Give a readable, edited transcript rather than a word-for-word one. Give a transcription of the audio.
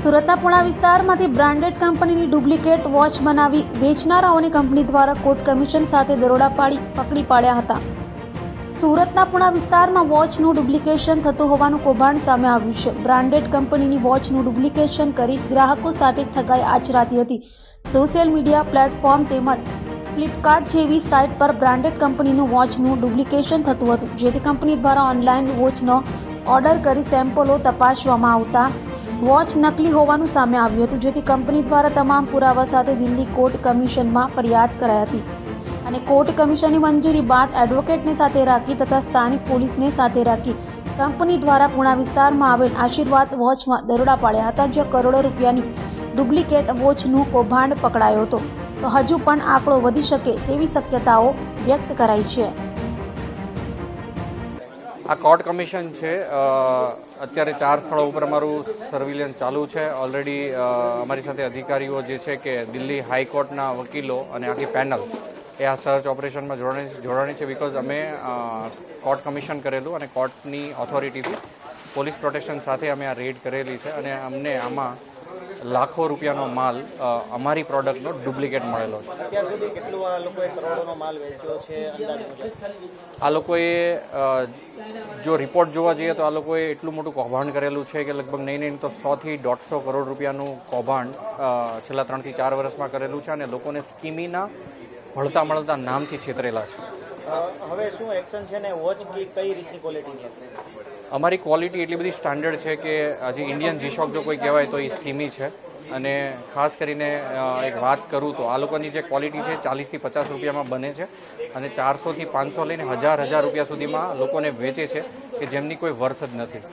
સુરતના પુણા વિસ્તારમાંથી બ્રાન્ડેડ કંપનીની ડુપ્લિકેટ વોચ બનાવી વેચનારાઓને કંપની દ્વારા કોર્ટ કમિશન સાથે દરોડા પાડી પકડી પાડ્યા હતા. સુરતના પુણા વિસ્તારમાં વોચનું ડુપ્લિકેશન થતું હોવાનું કૌભાંડ સામે આવ્યું છે. બ્રાન્ડેડ કંપનીની વોચનું ડુપ્લિકેશન કરી ગ્રાહકો સાથે ઠગાઈ આચરાતી હતી. સોશિયલ મીડિયા પ્લેટફોર્મ તેમજ ફ્લિપકાર્ટ જેવી સાઇટ પર બ્રાન્ડેડ કંપનીનું વોચનું ડુપ્લિકેશન થતું હતું, જેથી કંપની દ્વારા ઓનલાઈન વોચનો ઓર્ડર કરી સેમ્પલો તપાસવામાં આવતા વોચ નકલી હોવાનું સામે આવ્યું હતું, જેથી કંપની દ્વારા તમામ પુરાવા સાથે દિલ્હી કોર્ટ કમિશનમાં ફરિયાદ કરાઈ હતી અને કોર્ટ કમિશનની મંજૂરી બાદ એડવોકેટને સાથે રાખી તથા સ્થાનિક પોલીસને સાથે રાખી કંપની દ્વારા પુણા વિસ્તારમાં આવેલ આશીર્વાદ વોચમાં દરોડા પાડ્યા હતા, જ્યાં કરોડો રૂપિયાની ડુપ્લિકેટ વોચનું કૌભાંડ પકડાયો હતો. તો હજુ પણ આંકડો વધી શકે તેવી શક્યતાઓ વ્યક્ત કરાઈ છે. આ કોર્ટ કમિશન છે. અત્યારે 4 સ્થળો ઉપર અમારું સર્વિલન્સ ચાલુ છે. ઓલરેડી અમારી સાથે અધિકારીઓ જે છે કે દિલ્હી હાઈકોર્ટના વકીલો અને આખી પેનલ એ આ સર્ચ ઓપરેશનમાં જોડાણી છે. બિકોઝ અમે કોર્ટ કમિશન કરેલું અને કોર્ટની ઓથોરિટીથી પોલીસ પ્રોટેક્શન સાથે અમે આ રેડ કરેલી છે અને અમને આમાં લાખો રૂપિયાનો માલ અમારી પ્રોડક્ટનો ડુપ્લિકેટ મળેલો છે. અત્યાર સુધી કેટલું આ લોકોએ કરોડોનો માલ વેચ્યો છે અંદાજ મુજબ? આ લોકોએ જો રિપોર્ટ જોવા જઈએ તો આ લોકોએ એટલું મોટું કૌભાંડ કરેલું છે કે લગભગ નહીં તો 100 થી 150 કરોડ રૂપિયાનું કૌભાંડ છેલ્લા 3 થી 4 વર્ષમાં કરેલું છે અને લોકોને સ્કીમીના મળતા નામથી છેતરેલા છે. હવે શું એક્શન છે ને વોચ કઈ રીતની ક્વોલિટીની હશે? અમારી ક્વોલિટી એટલી બધી સ્ટાન્ડર્ડ છે કે હજી ઇન્ડિયન જીશોક જો કોઈ કહેવાય તો એ સ્કીમી છે. અને ખાસ કરીને એક વાત કરું તો આ લોકોની જે ક્વોલિટી છે 40 થી 50 રૂપિયામાં બને છે અને 400 થી 500 લઈને 1000 રૂપિયા સુધીમાં લોકોને વેચે છે કે જેમની કોઈ વર્થ જ નથી.